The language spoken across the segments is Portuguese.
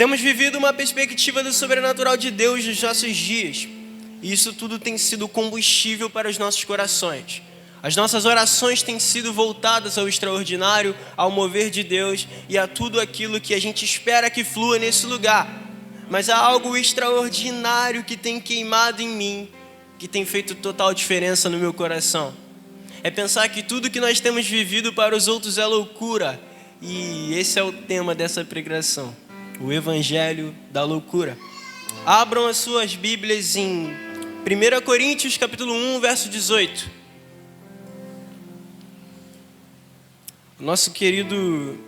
Temos vivido uma perspectiva do sobrenatural de Deus nos nossos dias. E isso tudo tem sido combustível para os nossos corações. As nossas orações têm sido voltadas ao extraordinário, ao mover de Deus e a tudo aquilo que a gente espera que flua nesse lugar. Mas há algo extraordinário que tem queimado em mim, que tem feito total diferença no meu coração. É pensar que tudo que nós temos vivido para os outros é loucura. E esse é o tema dessa pregação. O Evangelho da loucura. Abram as suas Bíblias em 1 Coríntios capítulo 1, verso 18. O nosso querido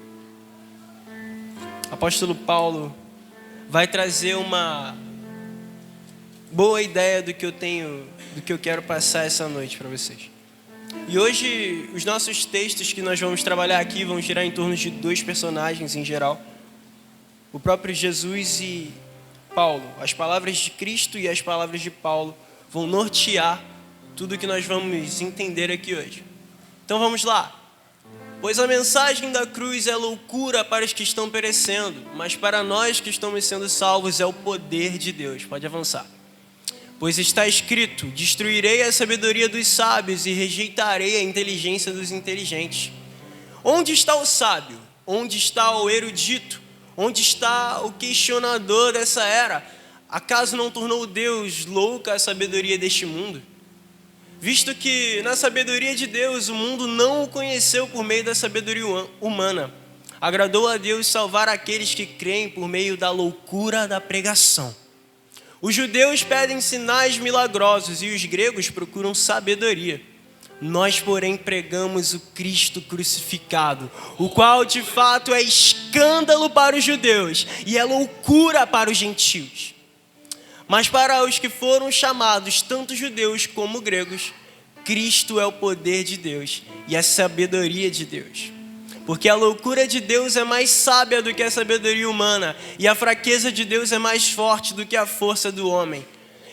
apóstolo Paulo vai trazer uma boa ideia do que eu quero passar essa noite para vocês. E hoje os nossos textos que nós vamos trabalhar aqui vão girar em torno de dois personagens em geral. O próprio Jesus e Paulo. As palavras de Cristo e as palavras de Paulo vão nortear tudo que nós vamos entender aqui hoje. Então vamos lá. Pois a mensagem da cruz é loucura para os que estão perecendo, mas para nós que estamos sendo salvos é o poder de Deus. Pode avançar. Pois está escrito: destruirei a sabedoria dos sábios e rejeitarei a inteligência dos inteligentes. Onde está o sábio? Onde está o erudito? Onde está o questionador dessa era? Acaso não tornou Deus louca a sabedoria deste mundo? Visto que na sabedoria de Deus o mundo não o conheceu por meio da sabedoria humana. Agradou a Deus salvar aqueles que creem por meio da loucura da pregação. Os judeus pedem sinais milagrosos e os gregos procuram sabedoria. Nós, porém, pregamos o Cristo crucificado, o qual de fato é escândalo para os judeus e é loucura para os gentios. Mas para os que foram chamados, tanto judeus como gregos, Cristo é o poder de Deus e a sabedoria de Deus. Porque a loucura de Deus é mais sábia do que a sabedoria humana, e a fraqueza de Deus é mais forte do que a força do homem.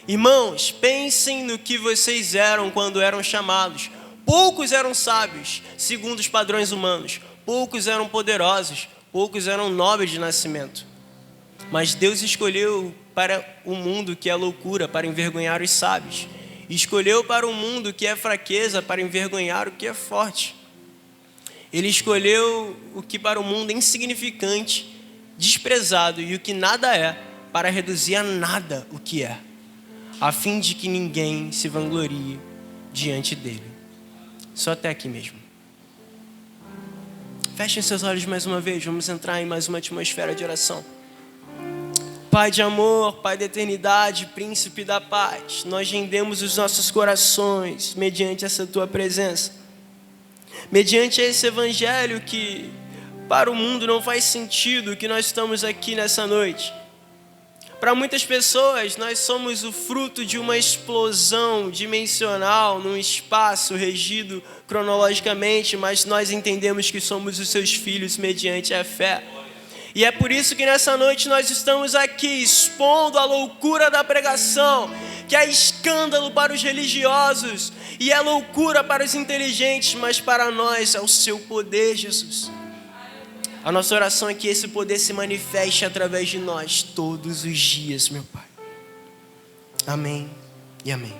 Irmãos, pensem no que vocês eram quando eram chamados. Poucos eram sábios, segundo os padrões humanos. Poucos eram poderosos, poucos eram nobres de nascimento. Mas Deus escolheu para o mundo que é loucura, para envergonhar os sábios. E escolheu para o mundo que é fraqueza, para envergonhar o que é forte. Ele escolheu o que para o mundo é insignificante, desprezado e o que nada é, para reduzir a nada o que é, a fim de que ninguém se vanglorie diante dele. Só até aqui mesmo. Fechem seus olhos mais uma vez, vamos entrar em mais uma atmosfera de oração. Pai de amor, Pai da eternidade, Príncipe da paz, nós rendemos os nossos corações mediante essa Tua presença. Mediante esse Evangelho que para o mundo não faz sentido que nós estamos aqui nessa noite. Para muitas pessoas, nós somos o fruto de uma explosão dimensional num espaço regido cronologicamente, mas nós entendemos que somos os seus filhos mediante a fé. E é por isso que nessa noite nós estamos aqui expondo a loucura da pregação, que é escândalo para os religiosos e é loucura para os inteligentes, mas para nós é o seu poder, Jesus. A nossa oração é que esse poder se manifeste através de nós todos os dias, meu Pai. Amém e amém.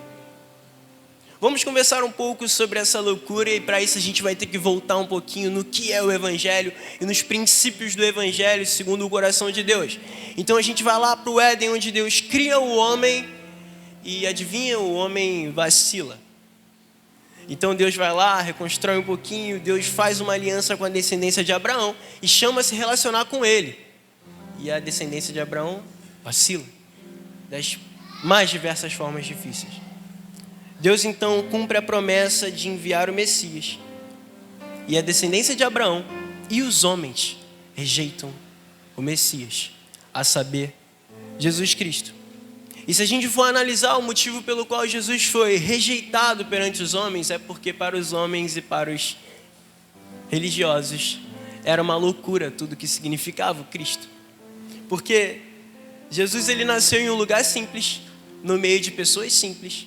Vamos conversar um pouco sobre essa loucura e para isso a gente vai ter que voltar um pouquinho no que é o Evangelho e nos princípios do Evangelho segundo o coração de Deus. Então a gente vai lá para o Éden, onde Deus cria o homem e adivinha, o homem vacila. Então Deus vai lá, reconstrói um pouquinho, Deus faz uma aliança com a descendência de Abraão e chama a se relacionar com ele. E a descendência de Abraão vacila das mais diversas formas difíceis. Deus então cumpre a promessa de enviar o Messias. E a descendência de Abraão e os homens rejeitam o Messias, a saber, Jesus Cristo. E se a gente for analisar o motivo pelo qual Jesus foi rejeitado perante os homens, é porque para os homens e para os religiosos era uma loucura tudo que significava o Cristo. Porque Jesus ele nasceu em um lugar simples, no meio de pessoas simples,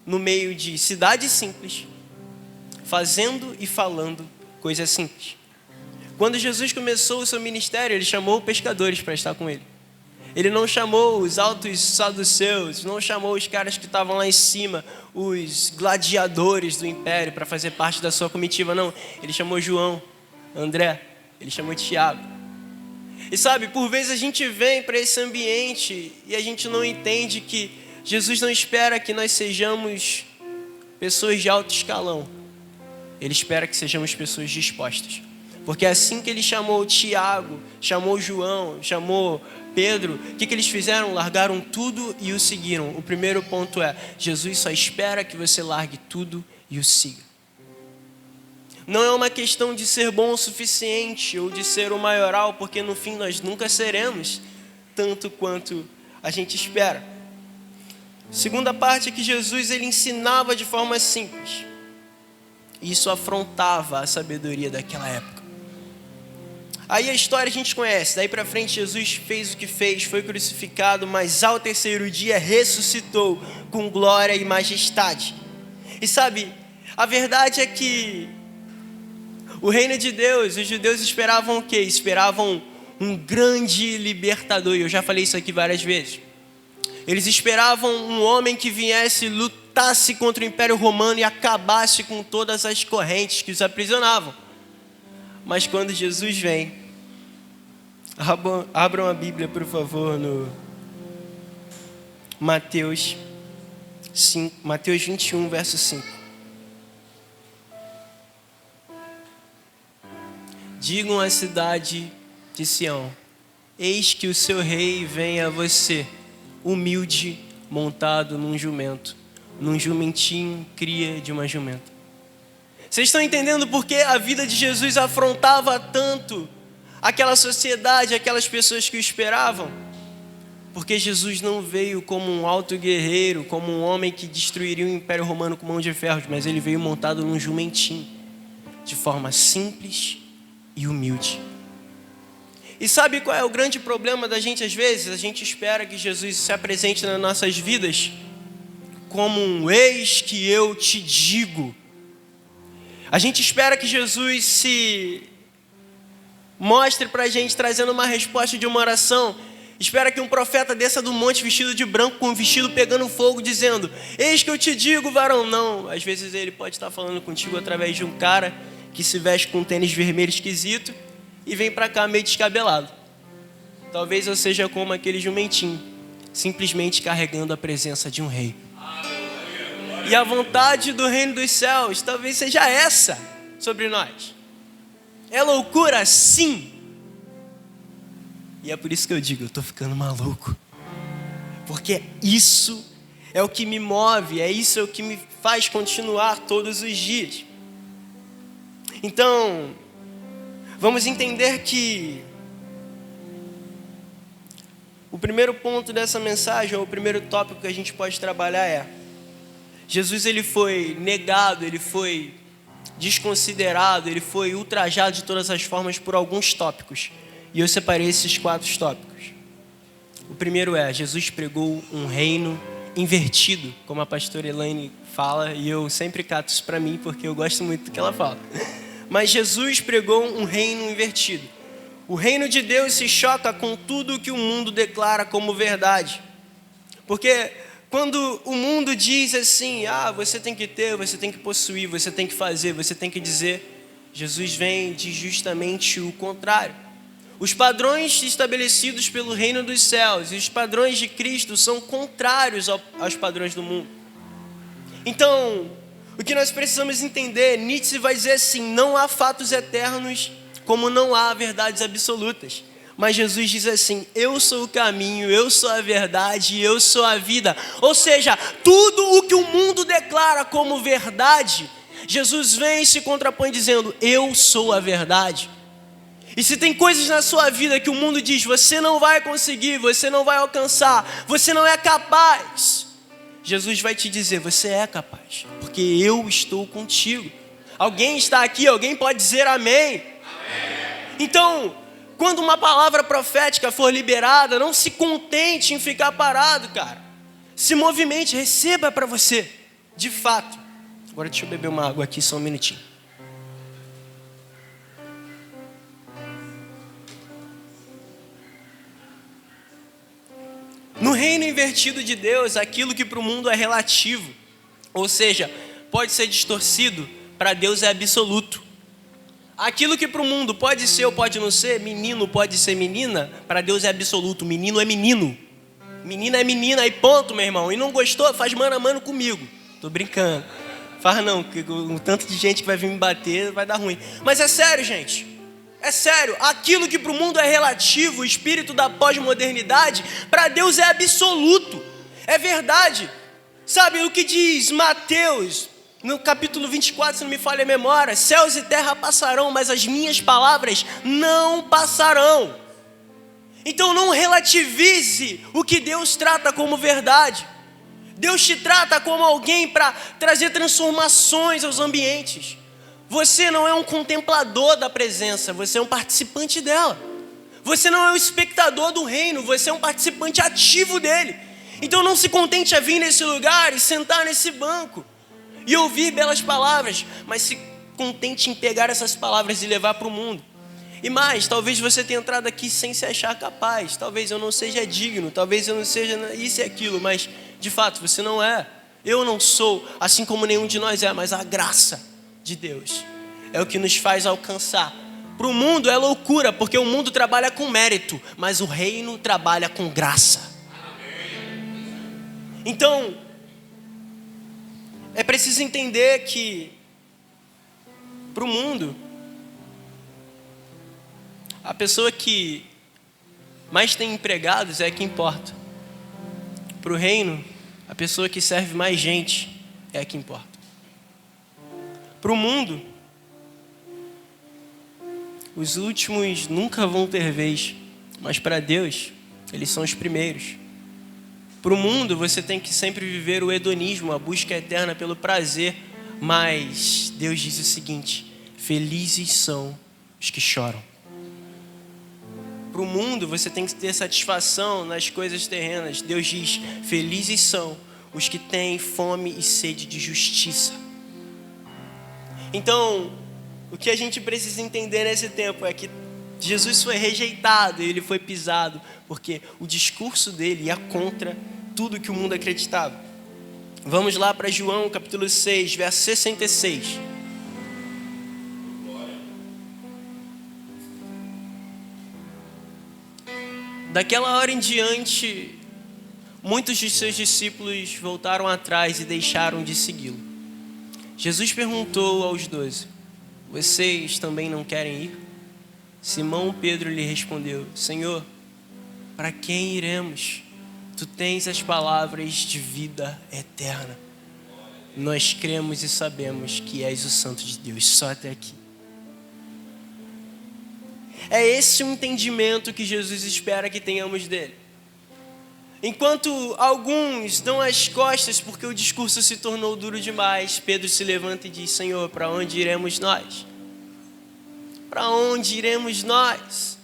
no meio de cidades simples, fazendo e falando coisas simples. Quando Jesus começou o seu ministério, ele chamou pescadores para estar com ele. Ele não chamou os altos saduceus, não chamou os caras que estavam lá em cima, os gladiadores do império, para fazer parte da sua comitiva, não. Ele chamou João, André, ele chamou Tiago. E sabe, por vezes a gente vem para esse ambiente e a gente não entende que Jesus não espera que nós sejamos pessoas de alto escalão. Ele espera que sejamos pessoas dispostas. Porque assim que ele chamou Tiago, chamou João, chamou Pedro, o que eles fizeram? Largaram tudo e o seguiram. O primeiro ponto é, Jesus só espera que você largue tudo e o siga. Não é uma questão de ser bom o suficiente ou de ser o maioral, porque no fim nós nunca seremos tanto quanto a gente espera. Segunda parte é que Jesus ele ensinava de forma simples. E isso afrontava a sabedoria daquela época. Aí a história a gente conhece. Daí para frente Jesus fez o que fez, foi crucificado, mas ao terceiro dia ressuscitou com glória e majestade. E sabe, a verdade é que o reino de Deus, os judeus esperavam o quê? Esperavam um grande libertador. E eu já falei isso aqui várias vezes. Eles esperavam um homem que viesse, lutasse contra o Império Romano e acabasse com todas as correntes que os aprisionavam. Mas quando Jesus vem, abram a Bíblia, por favor, no Mateus 21, verso 5. Digam à cidade de Sião, eis que o seu rei vem a você, humilde, montado num jumento, num jumentinho, cria de uma jumenta. Vocês estão entendendo por que a vida de Jesus afrontava tanto aquela sociedade, aquelas pessoas que o esperavam? Porque Jesus não veio como um alto guerreiro, como um homem que destruiria o Império Romano com mão de ferro, mas ele veio montado num jumentinho, de forma simples e humilde. E sabe qual é o grande problema da gente às vezes? A gente espera que Jesus se apresente nas nossas vidas como um eis que eu te digo. A gente espera que Jesus se mostre para a gente trazendo uma resposta de uma oração. Espera que um profeta desça do monte vestido de branco com um vestido pegando fogo dizendo, eis que eu te digo, varão. Não, às vezes ele pode estar falando contigo através de um cara que se veste com um tênis vermelho esquisito e vem para cá meio descabelado. Talvez eu seja como aquele jumentinho, simplesmente carregando a presença de um rei. E a vontade do reino dos céus talvez seja essa sobre nós. É loucura? Sim. E é por isso que eu digo, eu estou ficando maluco. Porque isso é o que me move, é isso que me faz continuar todos os dias. Então, vamos entender que o primeiro ponto dessa mensagem, ou o primeiro tópico que a gente pode trabalhar é: Jesus ele foi negado, ele foi desconsiderado, ele foi ultrajado de todas as formas por alguns tópicos. E eu separei esses 4 tópicos. O primeiro é, Jesus pregou um reino invertido, como a pastora Elaine fala, e eu sempre cato isso para mim, porque eu gosto muito do que ela fala. Mas Jesus pregou um reino invertido. O reino de Deus se choca com tudo que o mundo declara como verdade. Porque quando o mundo diz assim, você tem que ter, você tem que possuir, você tem que fazer, você tem que dizer, Jesus vem e diz justamente o contrário. Os padrões estabelecidos pelo reino dos céus e os padrões de Cristo são contrários aos padrões do mundo. Então, o que nós precisamos entender, Nietzsche vai dizer assim, não há fatos eternos como não há verdades absolutas. Mas Jesus diz assim, eu sou o caminho, eu sou a verdade e eu sou a vida. Ou seja, tudo o que o mundo declara como verdade, Jesus vem e se contrapõe dizendo, eu sou a verdade. E se tem coisas na sua vida que o mundo diz, você não vai conseguir, você não vai alcançar, você não é capaz, Jesus vai te dizer, você é capaz, porque eu estou contigo. Alguém está aqui, alguém pode dizer amém? Amém. Então, quando uma palavra profética for liberada, não se contente em ficar parado, cara. Se movimente, receba para você, de fato. Agora deixa eu beber uma água aqui, só um minutinho. No reino invertido de Deus, aquilo que para o mundo é relativo, ou seja, pode ser distorcido, para Deus é absoluto. Aquilo que para o mundo pode ser ou pode não ser, menino pode ser menina, para Deus é absoluto. Menino é menino, menina é menina, e ponto, meu irmão. E não gostou, faz mano a mano comigo. Tô brincando. Faz não, porque o tanto de gente que vai vir me bater vai dar ruim. Mas é sério, gente. É sério. Aquilo que para o mundo é relativo, o espírito da pós-modernidade, para Deus é absoluto. É verdade. Sabe o que diz Mateus, no capítulo 24, se não me falha a memória? Céus e terra passarão, mas as minhas palavras não passarão. Então não relativize o que Deus trata como verdade. Deus te trata como alguém para trazer transformações aos ambientes. Você não é um contemplador da presença, você é um participante dela. Você não é um espectador do reino, você é um participante ativo dele. Então não se contente a vir nesse lugar e sentar nesse banco e ouvir belas palavras, mas se contente em pegar essas palavras e levar para o mundo. E mais, talvez você tenha entrado aqui sem se achar capaz, talvez eu não seja digno, talvez eu não seja isso e aquilo, mas de fato você não é. Eu não sou, assim como nenhum de nós é, mas a graça de Deus é o que nos faz alcançar. Para o mundo é loucura, porque o mundo trabalha com mérito, mas o reino trabalha com graça. Então, é preciso entender que para o mundo, a pessoa que mais tem empregados é a que importa. Para o reino, a pessoa que serve mais gente é a que importa. Para o mundo, os últimos nunca vão ter vez, mas para Deus, eles são os primeiros. Para o mundo, você tem que sempre viver o hedonismo, a busca eterna pelo prazer, mas Deus diz o seguinte: felizes são os que choram. Para o mundo, você tem que ter satisfação nas coisas terrenas. Deus diz: felizes são os que têm fome e sede de justiça. Então, o que a gente precisa entender nesse tempo é que Jesus foi rejeitado, ele foi pisado, porque o discurso dele ia contra tudo que o mundo acreditava. Vamos lá para João, capítulo 6, verso 66. Daquela hora em diante, muitos de seus discípulos voltaram atrás e deixaram de segui-lo. Jesus perguntou aos 12: vocês também não querem ir? Simão Pedro lhe respondeu: Senhor, para quem iremos? Tu tens as palavras de vida eterna. Nós cremos e sabemos que és o Santo de Deus. Só até aqui. É esse o entendimento que Jesus espera que tenhamos dele. Enquanto alguns dão as costas porque o discurso se tornou duro demais, Pedro se levanta e diz: Senhor, para onde iremos nós? Para onde iremos nós?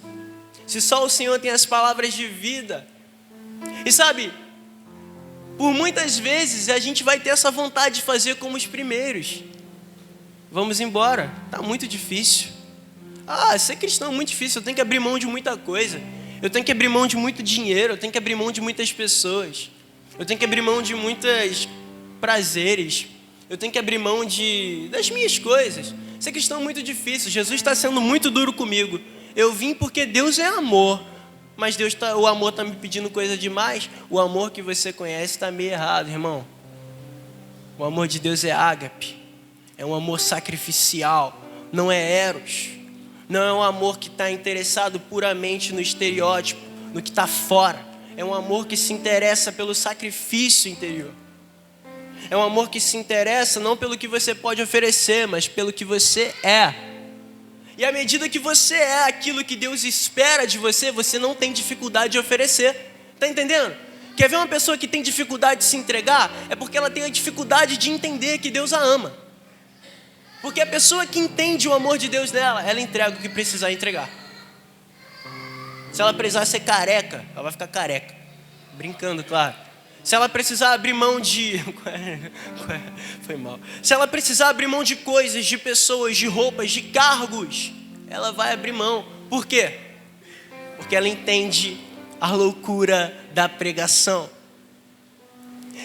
Se só o Senhor tem as palavras de vida. E sabe, por muitas vezes a gente vai ter essa vontade de fazer como os primeiros. Vamos embora, está muito difícil. Ser cristão é muito difícil, eu tenho que abrir mão de muita coisa. Eu tenho que abrir mão de muito dinheiro, eu tenho que abrir mão de muitas pessoas. Eu tenho que abrir mão de muitos prazeres. Eu tenho que abrir mão das minhas coisas. Ser cristão é muito difícil, Jesus está sendo muito duro comigo. Eu vim porque Deus é amor, mas o amor está me pedindo coisa demais. O amor que você conhece está meio errado, irmão. O amor de Deus é ágape, é um amor sacrificial, não é eros. Não é um amor que está interessado puramente no estereótipo, no que está fora. É um amor que se interessa pelo sacrifício interior. É um amor que se interessa não pelo que você pode oferecer, mas pelo que você é. E à medida que você é aquilo que Deus espera de você, você não tem dificuldade de oferecer. Está entendendo? Quer ver uma pessoa que tem dificuldade de se entregar? É porque ela tem a dificuldade de entender que Deus a ama. Porque a pessoa que entende o amor de Deus dela, ela entrega o que precisar entregar. Se ela precisar ser careca, ela vai ficar careca. Brincando, claro. Se ela precisar abrir mão de... Foi mal. Se ela precisar abrir mão de coisas, de pessoas, de roupas, de cargos, ela vai abrir mão. Por quê? Porque ela entende a loucura da pregação.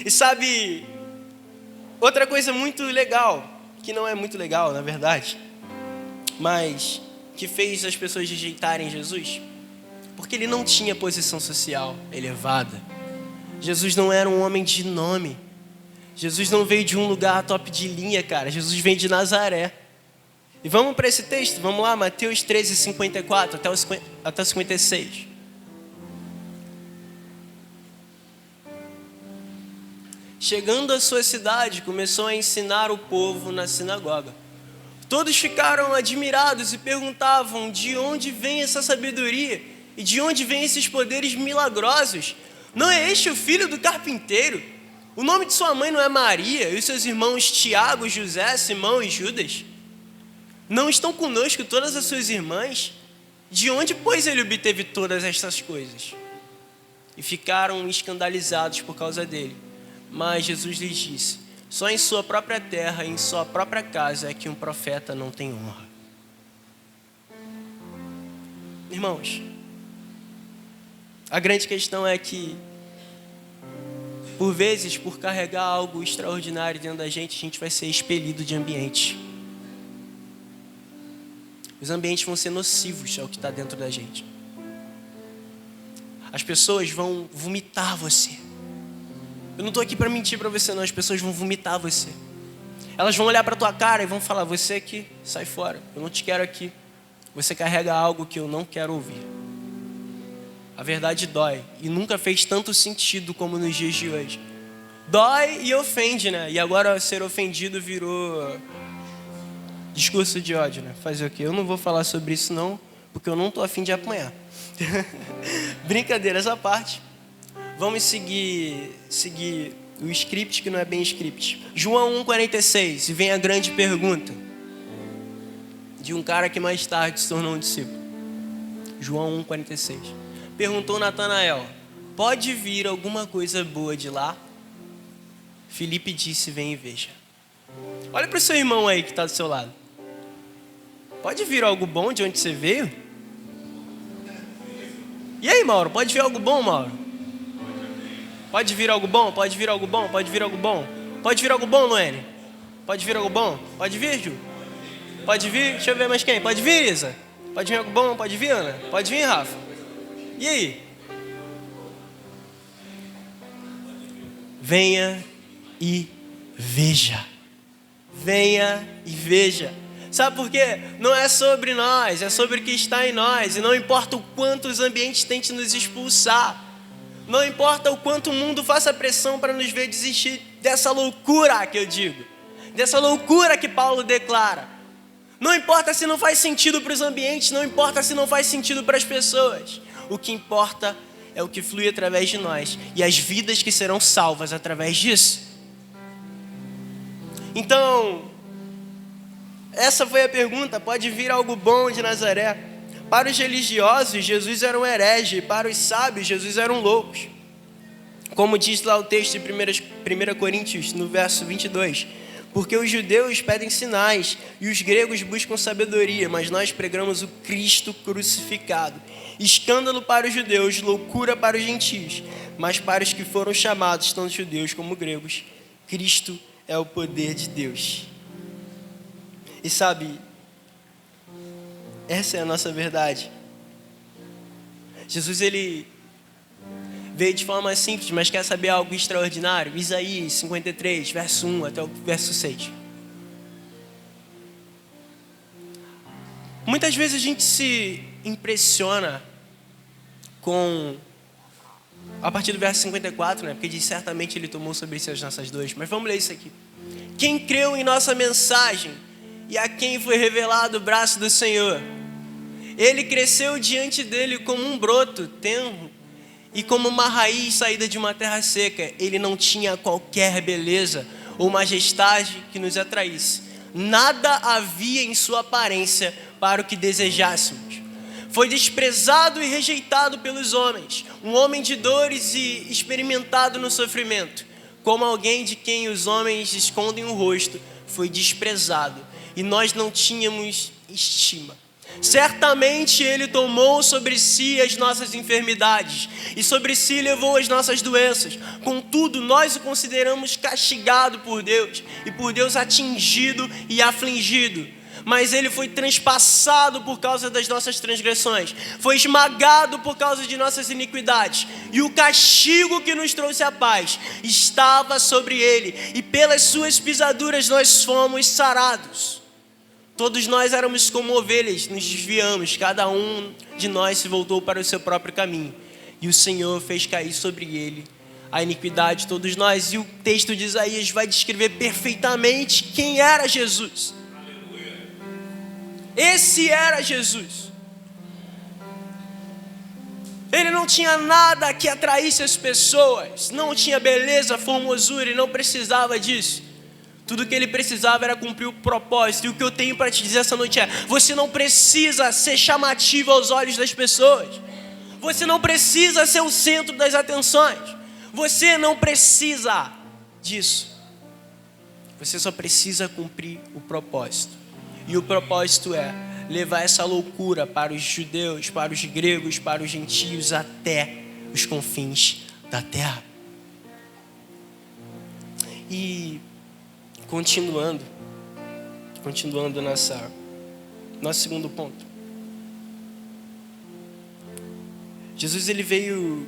E sabe, outra coisa muito legal, que não é muito legal, na verdade, mas que fez as pessoas rejeitarem Jesus, porque ele não tinha posição social elevada. Jesus não era um homem de nome. Jesus não veio de um lugar top de linha, cara. Jesus vem de Nazaré. E vamos para esse texto, vamos lá, Mateus 13, 54 até o 56. Chegando à sua cidade, começou a ensinar o povo na sinagoga. Todos ficaram admirados e perguntavam de onde vem essa sabedoria e de onde vem esses poderes milagrosos. Não é este o filho do carpinteiro? O nome de sua mãe não é Maria e os seus irmãos Tiago, José, Simão e Judas? Não estão conosco todas as suas irmãs? De onde, pois, ele obteve todas estas coisas? E ficaram escandalizados por causa dele. Mas Jesus lhes disse: só em sua própria terra e em sua própria casa é que um profeta não tem honra. Irmãos, a grande questão é que, por vezes, por carregar algo extraordinário dentro da gente, a gente vai ser expelido de ambiente. Os ambientes vão ser nocivos ao que está dentro da gente. As pessoas vão vomitar você. Eu não estou aqui para mentir para você não, as pessoas vão vomitar você. Elas vão olhar para a tua cara e vão falar: você aqui, sai fora, eu não te quero aqui. Você carrega algo que eu não quero ouvir. A verdade dói e nunca fez tanto sentido como nos dias de hoje. Dói e ofende, né? E agora ser ofendido virou discurso de ódio, né? Fazer o quê? Eu não vou falar sobre isso não, porque eu não estou a fim de apanhar. Brincadeiras à parte. Vamos seguir o script, que não é bem script. João 1,46, e vem a grande pergunta de um cara que mais tarde se tornou um discípulo. João 1,46. Perguntou Natanael: pode vir alguma coisa boa de lá? Filipe disse: vem e veja. Olha para o seu irmão aí que está do seu lado. Pode vir algo bom de onde você veio? E aí, Mauro, pode vir algo bom, Mauro? Pode vir algo bom? Pode vir algo bom? Pode vir algo bom? Pode vir algo bom, Luene? Pode vir algo bom? Pode vir, Ju? Pode vir? Deixa eu ver mais quem. Pode vir, Isa? Pode vir algo bom? Pode vir, Ana? Pode vir, Rafa? E aí? Venha e veja. Venha e veja. Sabe por quê? Não é sobre nós, é sobre o que está em nós. E não importa o quanto os ambientes tentem nos expulsar. Não importa o quanto o mundo faça pressão para nos ver desistir dessa loucura que eu digo. Dessa loucura que Paulo declara. Não importa se não faz sentido para os ambientes, não importa se não faz sentido para as pessoas. O que importa é o que flui através de nós e as vidas que serão salvas através disso. Então, essa foi a pergunta: pode vir algo bom de Nazaré? Para os religiosos, Jesus era um herege, e para os sábios, Jesus era um louco. Como diz lá o texto de 1 Coríntios, no verso 22. Porque os judeus pedem sinais e os gregos buscam sabedoria, mas nós pregamos o Cristo crucificado. Escândalo para os judeus, loucura para os gentios, mas para os que foram chamados, tanto judeus como gregos, Cristo é o poder de Deus. E sabe, essa é a nossa verdade. Jesus, ele veio de forma simples, mas quer saber algo extraordinário. Isaías 53, verso 1 até o verso 6. Muitas vezes a gente se impressiona com, a partir do verso 54, né? Porque diz: certamente ele tomou sobre si as nossas dores. Mas vamos ler isso aqui. Quem creu em nossa mensagem e a quem foi revelado o braço do Senhor? Ele cresceu diante dele como um broto tenro e como uma raiz saída de uma terra seca. Ele não tinha qualquer beleza ou majestade que nos atraísse. Nada havia em sua aparência para o que desejássemos. Foi desprezado e rejeitado pelos homens, um homem de dores e experimentado no sofrimento. Como alguém de quem os homens escondem o rosto, foi desprezado e nós não tínhamos estima. Certamente Ele tomou sobre si as nossas enfermidades e sobre si levou as nossas doenças. Contudo, nós o consideramos castigado por Deus e por Deus atingido e afligido. Mas Ele foi transpassado por causa das nossas transgressões, foi esmagado por causa de nossas iniquidades. E o castigo que nos trouxe a paz estava sobre Ele, e pelas suas pisaduras nós fomos sarados. Todos nós éramos como ovelhas, nos desviamos, cada um de nós se voltou para o seu próprio caminho. E o Senhor fez cair sobre Ele a iniquidade de todos nós. E o texto de Isaías vai descrever perfeitamente quem era Jesus. Esse era Jesus. Ele não tinha nada que atraísse as pessoas, não tinha beleza, formosura, e não precisava disso. Tudo que ele precisava era cumprir o propósito. E o que eu tenho para te dizer essa noite é: você não precisa ser chamativo aos olhos das pessoas. Você não precisa ser o centro das atenções. Você não precisa disso. Você só precisa cumprir o propósito. E o propósito é levar essa loucura para os judeus, para os gregos, para os gentios, até os confins da terra. E continuando nosso segundo ponto. Jesus ele veio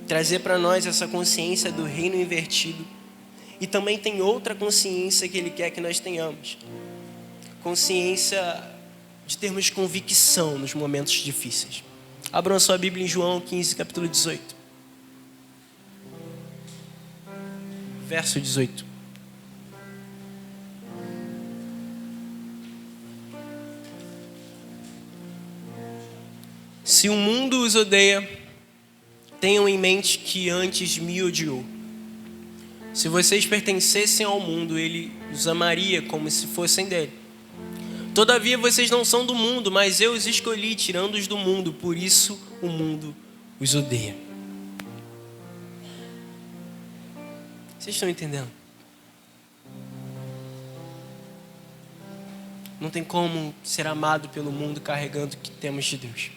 trazer para nós essa consciência do reino invertido. E também tem outra consciência que ele quer que nós tenhamos. Consciência de termos convicção nos momentos difíceis. Abram a sua Bíblia em João 15, capítulo 18. Verso 18. Se o mundo os odeia, tenham em mente que antes me odiou. Se vocês pertencessem ao mundo, ele os amaria como se fossem dele. Todavia vocês não são do mundo, mas eu os escolhi, tirando-os do mundo, por isso o mundo os odeia. Vocês estão entendendo? Não tem como ser amado pelo mundo carregando o que temos de Deus.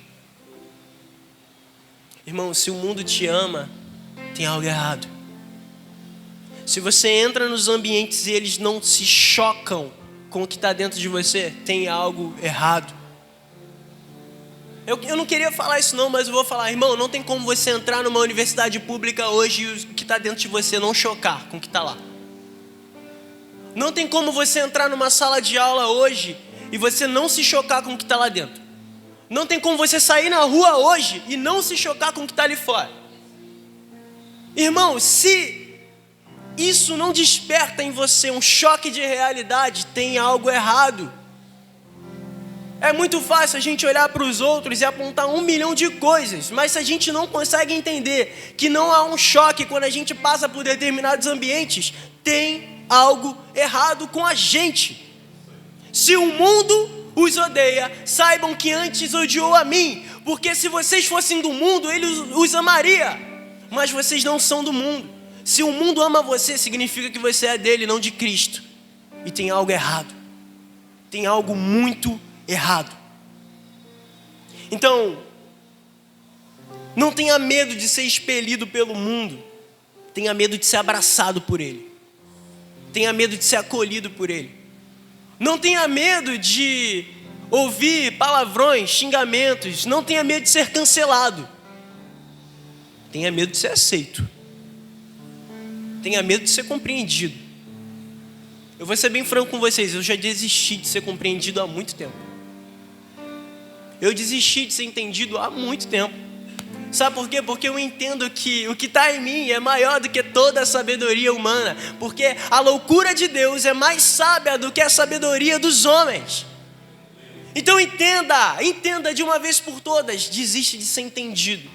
Irmão, se o mundo te ama, tem algo errado. Se você entra nos ambientes e eles não se chocam com o que está dentro de você, tem algo errado. Eu não queria falar isso não, mas eu vou falar. Irmão, não tem como você entrar numa universidade pública hoje e o que está dentro de você não chocar com o que está lá. Não tem como você entrar numa sala de aula hoje e você não se chocar com o que está lá dentro. Não tem como você sair na rua hoje e não se chocar com o que está ali fora. Irmão, se isso não desperta em você um choque de realidade, tem algo errado. É muito fácil a gente olhar para os outros e apontar 1 milhão de coisas, mas se a gente não consegue entender que não há um choque quando a gente passa por determinados ambientes, tem algo errado com a gente. Se o mundo os odeia, saibam que antes odiou a mim, porque se vocês fossem do mundo, ele os amaria, mas vocês não são do mundo. Se o mundo ama você, significa que você é dele, não de Cristo. E tem algo errado. Tem algo muito errado. Então, não tenha medo de ser expelido pelo mundo. Tenha medo de ser abraçado por ele. Tenha medo de ser acolhido por ele. Não tenha medo de ouvir palavrões, xingamentos. Não tenha medo de ser cancelado. Tenha medo de ser aceito. Tenha medo de ser compreendido. Eu vou ser bem franco com vocês, eu já desisti de ser compreendido há muito tempo. Eu desisti de ser entendido há muito tempo. Sabe por quê? Porque eu entendo que o que está em mim é maior do que toda a sabedoria humana. Porque a loucura de Deus é mais sábia do que a sabedoria dos homens. Então entenda de uma vez por todas, desiste de ser entendido.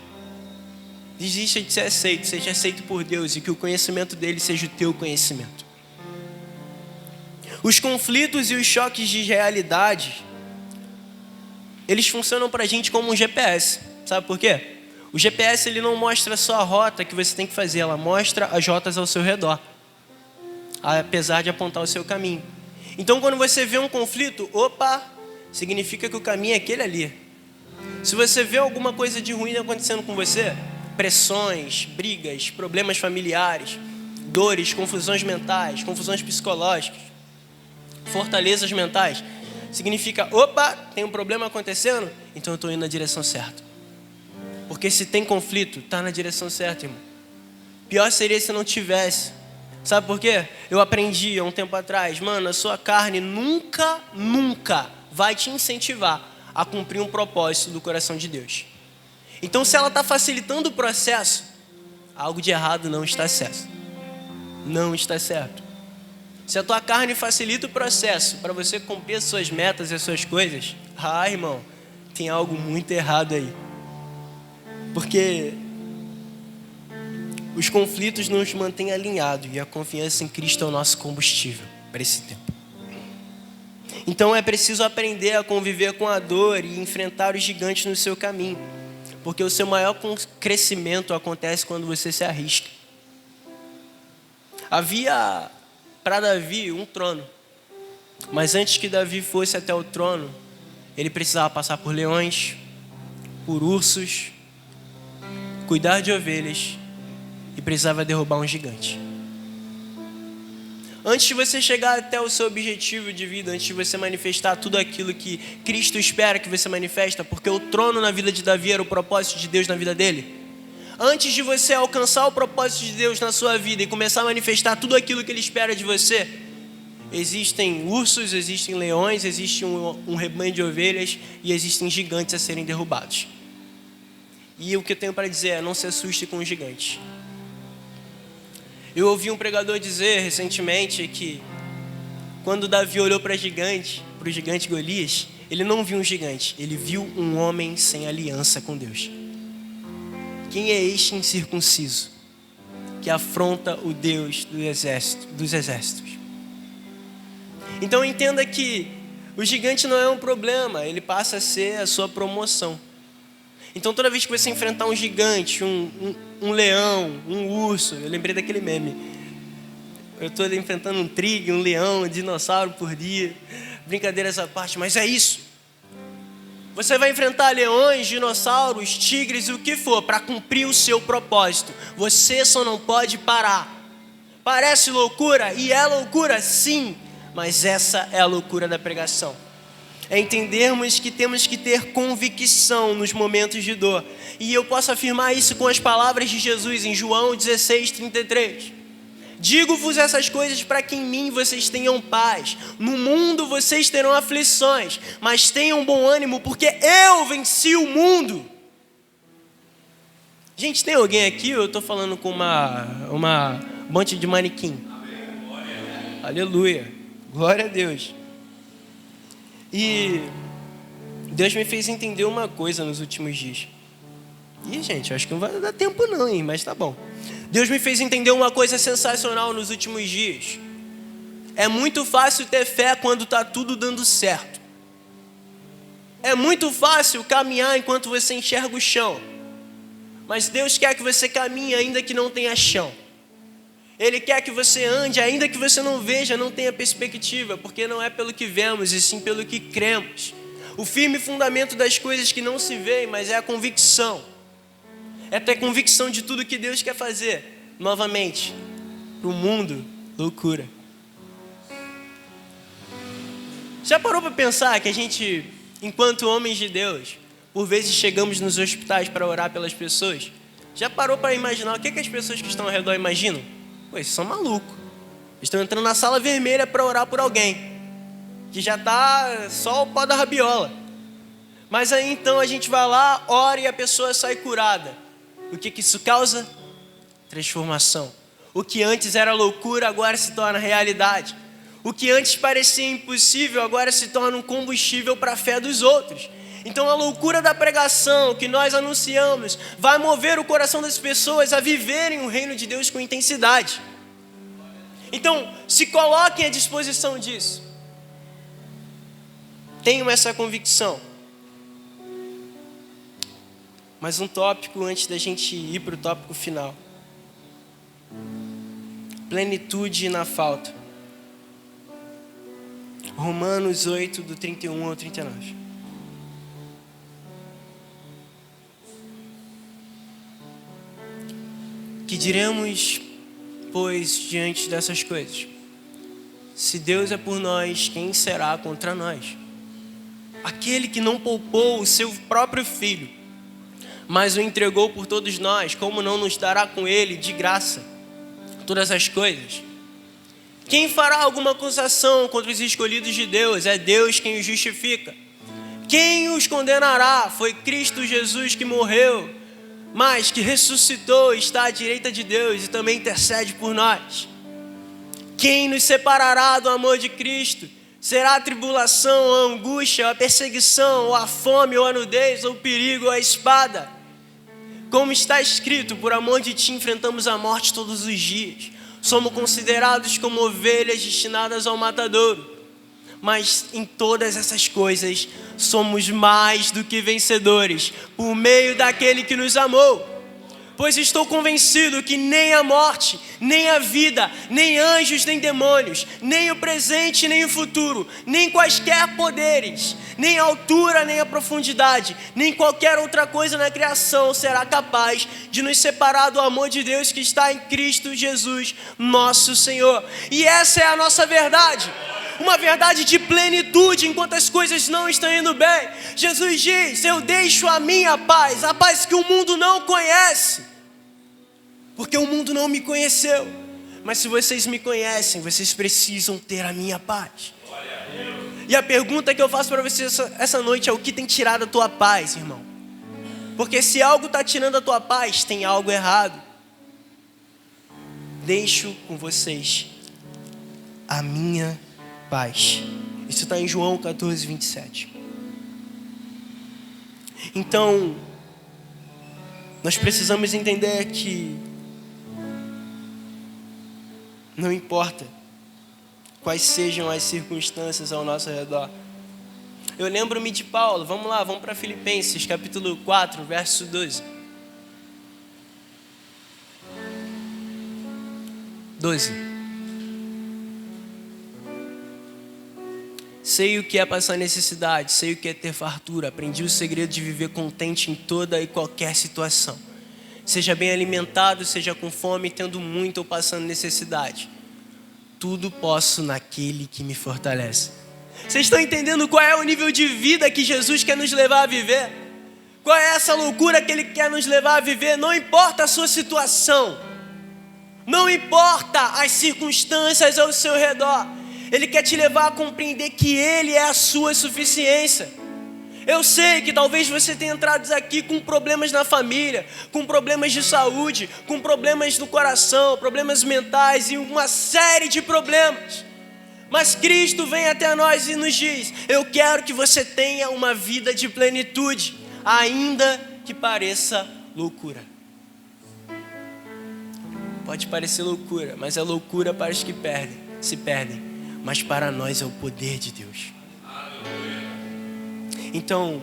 Desista de ser aceito, seja aceito por Deus e que o conhecimento dele seja o teu conhecimento. Os conflitos e os choques de realidade, eles funcionam pra gente como um GPS. Sabe por quê? O GPS ele não mostra só a rota que você tem que fazer, ela mostra as rotas ao seu redor, apesar de apontar o seu caminho. Então quando você vê um conflito, significa que o caminho é aquele ali. Se você vê alguma coisa de ruim acontecendo com você, pressões, brigas, problemas familiares, dores, confusões mentais, confusões psicológicas, fortalezas mentais, significa, opa, tem um problema acontecendo, então eu estou indo na direção certa. Porque se tem conflito, está na direção certa, irmão. Pior seria se não tivesse. Sabe por quê? Eu aprendi há um tempo atrás, mano, a sua carne nunca vai te incentivar a cumprir um propósito do coração de Deus. Então, se ela está facilitando o processo, algo de errado não está certo. Não está certo. Se a tua carne facilita o processo para você cumprir as suas metas e as suas coisas, irmão, tem algo muito errado aí. Porque os conflitos nos mantêm alinhados e a confiança em Cristo é o nosso combustível para esse tempo. Então é preciso aprender a conviver com a dor e enfrentar os gigantes no seu caminho. Porque o seu maior crescimento acontece quando você se arrisca. Havia para Davi um trono. Mas antes que Davi fosse até o trono, ele precisava passar por leões, por ursos, cuidar de ovelhas e precisava derrubar um gigante. Antes de você chegar até o seu objetivo de vida, antes de você manifestar tudo aquilo que Cristo espera que você manifesta, porque o trono na vida de Davi era o propósito de Deus na vida dele. Antes de você alcançar o propósito de Deus na sua vida e começar a manifestar tudo aquilo que Ele espera de você, existem ursos, existem leões, existe um rebanho de ovelhas e existem gigantes a serem derrubados. E o que eu tenho para dizer é: não se assuste com os gigantes. Eu ouvi um pregador dizer recentemente que quando Davi olhou para o gigante Golias, ele não viu um gigante, ele viu um homem sem aliança com Deus. Quem é este incircunciso que afronta o Deus dos exércitos? Então entenda que o gigante não é um problema, ele passa a ser a sua promoção. Então toda vez que você enfrentar um gigante, um leão, um urso, eu lembrei daquele meme. Eu estou enfrentando um tigre, um leão, um dinossauro por dia. Brincadeira essa parte, mas é isso. Você vai enfrentar leões, dinossauros, tigres, o que for, para cumprir o seu propósito. Você só não pode parar. Parece loucura, e é loucura sim, mas essa é a loucura da pregação. É entendermos que temos que ter convicção nos momentos de dor. E eu posso afirmar isso com as palavras de Jesus em João 16:33. Digo-vos essas coisas para que em mim vocês tenham paz. No mundo vocês terão aflições, mas tenham bom ânimo, porque eu venci o mundo. Gente, tem alguém aqui? Eu estou falando com uma monte de manequim. Aleluia. Glória a Deus. E Deus me fez entender uma coisa nos últimos dias. Ih, gente, acho que não vai dar tempo não, hein? Mas tá bom. Deus me fez entender uma coisa sensacional nos últimos dias. É muito fácil ter fé quando está tudo dando certo. É muito fácil caminhar enquanto você enxerga o chão. Mas Deus quer que você caminhe ainda que não tenha chão. Ele quer que você ande, ainda que você não veja, não tenha perspectiva, porque não é pelo que vemos, e sim pelo que cremos. O firme fundamento das coisas que não se veem, mas é a convicção. É ter convicção de tudo que Deus quer fazer. Novamente, para o mundo, loucura. Já parou para pensar que a gente, enquanto homens de Deus, por vezes chegamos nos hospitais para orar pelas pessoas? Já parou para imaginar o que as pessoas que estão ao redor imaginam? Pô, esses são malucos. Estão entrando na sala vermelha para orar por alguém que já está só o pó da rabiola. Mas aí então a gente vai lá, ora e a pessoa sai curada. O que isso causa? Transformação. O que antes era loucura agora se torna realidade. O que antes parecia impossível agora se torna um combustível para a fé dos outros. Então a loucura da pregação que nós anunciamos vai mover o coração das pessoas a viverem o reino de Deus com intensidade. Então se coloquem à disposição disso. Tenham essa convicção. Mas um tópico antes da gente ir para o tópico final. Plenitude na falta. Romanos 8, do 31 ao 39. Que diremos, pois, diante dessas coisas? Se Deus é por nós, quem será contra nós? Aquele que não poupou o seu próprio filho, mas o entregou por todos nós, como não nos dará com ele de graça todas as coisas? Quem fará alguma acusação contra os escolhidos de Deus? É Deus quem os justifica. Quem os condenará? Foi Cristo Jesus que morreu, mas que ressuscitou, está à direita de Deus e também intercede por nós. Quem nos separará do amor de Cristo? Será a tribulação, a angústia, a perseguição, ou a fome, ou a nudez, ou o perigo, ou a espada? Como está escrito, por amor de ti enfrentamos a morte todos os dias. Somos considerados como ovelhas destinadas ao matadouro. Mas em todas essas coisas somos mais do que vencedores, por meio daquele que nos amou. Pois estou convencido que nem a morte, nem a vida, nem anjos, nem demônios, nem o presente, nem o futuro, nem quaisquer poderes, nem a altura, nem a profundidade, nem qualquer outra coisa na criação será capaz de nos separar do amor de Deus que está em Cristo Jesus, nosso Senhor. E essa é a nossa verdade. Uma verdade de plenitude enquanto as coisas não estão indo bem. Jesus diz: eu deixo a minha paz, a paz que o mundo não conhece. Porque o mundo não me conheceu. Mas se vocês me conhecem, vocês precisam ter a minha paz. E a pergunta que eu faço para vocês essa noite é: o que tem tirado a tua paz, irmão? Porque se algo está tirando a tua paz, tem algo errado. Deixo com vocês a minha paz. Isso está em João 14, 27. Então, nós precisamos entender que não importa quais sejam as circunstâncias ao nosso redor. Eu lembro-me de Paulo. Vamos lá, vamos para Filipenses, capítulo 4, verso 12. 12. Sei o que é passar necessidade, sei o que é ter fartura. Aprendi o segredo de viver contente em toda e qualquer situação. Seja bem alimentado, seja com fome, tendo muito ou passando necessidade. Tudo posso naquele que me fortalece. Vocês estão entendendo qual é o nível de vida que Jesus quer nos levar a viver? Qual é essa loucura que Ele quer nos levar a viver? Não importa a sua situação. Não importa as circunstâncias ao seu redor. Ele quer te levar a compreender que Ele é a sua suficiência. Eu sei que talvez você tenha entrado aqui com problemas na família, com problemas de saúde, com problemas no coração, problemas mentais e uma série de problemas. Mas Cristo vem até nós e nos diz: eu quero que você tenha uma vida de plenitude, ainda que pareça loucura. Pode parecer loucura, mas é loucura para os que se perdem. Mas para nós é o poder de Deus. Então,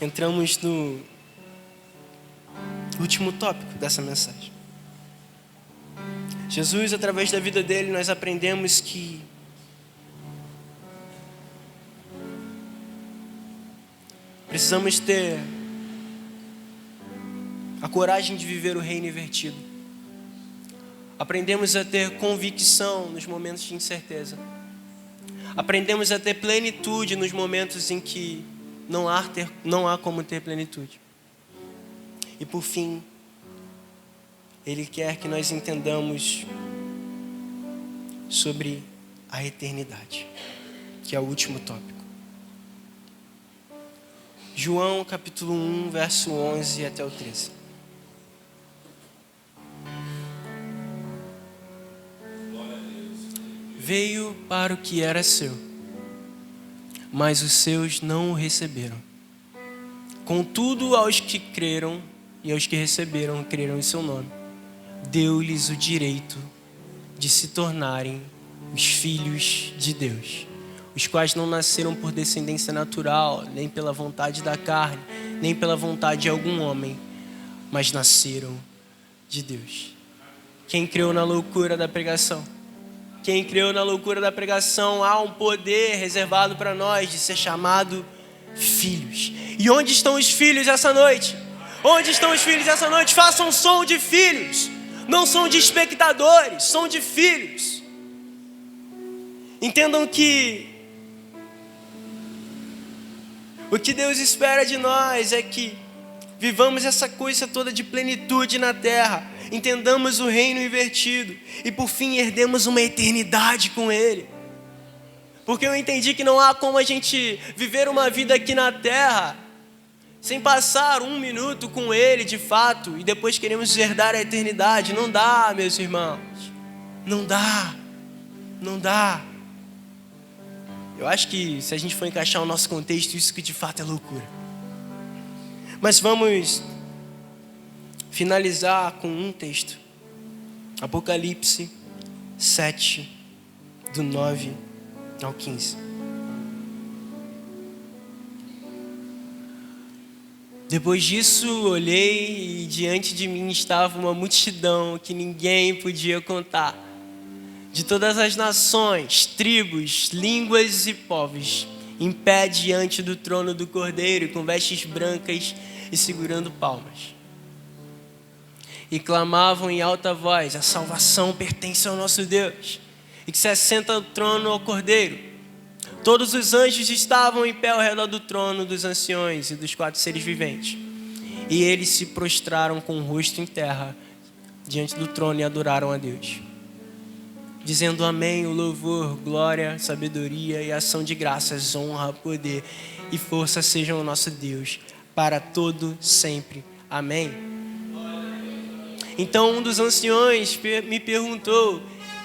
entramos no último tópico dessa mensagem. Jesus, através da vida dele, nós aprendemos que precisamos ter a coragem de viver o reino invertido. Aprendemos a ter convicção nos momentos de incerteza. Aprendemos a ter plenitude nos momentos em que não há como ter plenitude. E por fim, Ele quer que nós entendamos sobre a eternidade, que é o último tópico. João capítulo 1, verso 11 até o 13. Veio para o que era seu, mas os seus não o receberam. Contudo, aos que creram e aos que receberam, creram em seu nome, deu-lhes o direito de se tornarem os filhos de Deus, os quais não nasceram por descendência natural, nem pela vontade da carne, nem pela vontade de algum homem, mas nasceram de Deus. Quem creu na loucura da pregação? quem creu na loucura da pregação, há um poder reservado para nós de ser chamado filhos. E onde estão os filhos essa noite? Onde estão os filhos essa noite? Façam som de filhos, não som de espectadores, som de filhos. Entendam que o que Deus espera de nós é que vivamos essa coisa toda de plenitude na terra, entendamos o reino invertido e por fim herdemos uma eternidade com Ele. Porque eu entendi que não há como a gente viver uma vida aqui na terra sem passar 1 minuto com Ele de fato e depois queremos herdar a eternidade. Não dá, meus irmãos, não dá, não dá. Eu acho que se a gente for encaixar o nosso contexto, isso que de fato é loucura. Mas vamos finalizar com um texto. Apocalipse 7, do 9 ao 15. Depois disso, olhei e diante de mim estava uma multidão que ninguém podia contar, de todas as nações, tribos, línguas e povos, em pé diante do trono do Cordeiro, com vestes brancas e segurando palmas. E clamavam em alta voz: a salvação pertence ao nosso Deus, e que se assenta no trono ao Cordeiro. Todos os anjos estavam em pé ao redor do trono dos anciões e dos 4 seres viventes. E eles se prostraram com o rosto em terra diante do trono e adoraram a Deus, dizendo amém, o louvor, glória, sabedoria e ação de graças, honra, poder e força sejam o nosso Deus, para todo sempre. Amém. Então um dos anciões me perguntou: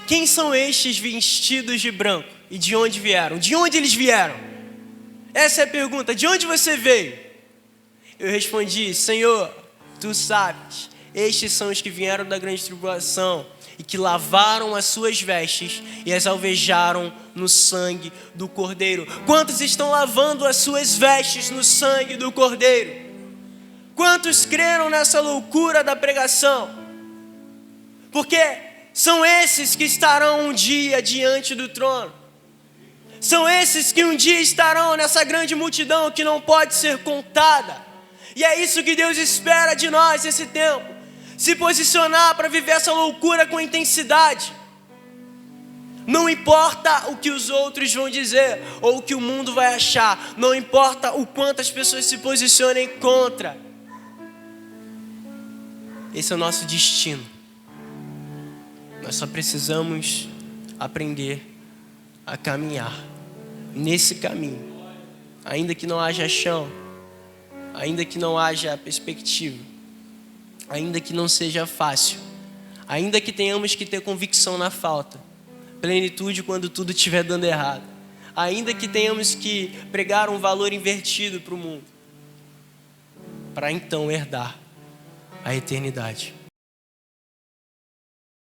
quem são estes vestidos de branco e de onde vieram? De onde eles vieram? Essa é a pergunta. De onde você veio? Eu respondi: Senhor, tu sabes, estes são os que vieram da grande tribulação e que lavaram as suas vestes e as alvejaram no sangue do Cordeiro. Quantos estão lavando as suas vestes no sangue do Cordeiro? Quantos creram nessa loucura da pregação? Porque são esses que estarão um dia diante do trono. São esses que um dia estarão nessa grande multidão que não pode ser contada. E é isso que Deus espera de nós nesse tempo. Se posicionar para viver essa loucura com intensidade. Não importa o que os outros vão dizer ou o que o mundo vai achar. Não importa o quanto as pessoas se posicionem contra. Esse é o nosso destino. Nós só precisamos aprender a caminhar nesse caminho. Ainda que não haja chão, ainda que não haja perspectiva, ainda que não seja fácil, ainda que tenhamos que ter convicção na falta, plenitude quando tudo estiver dando errado, ainda que tenhamos que pregar um valor invertido para o mundo, para então herdar a eternidade.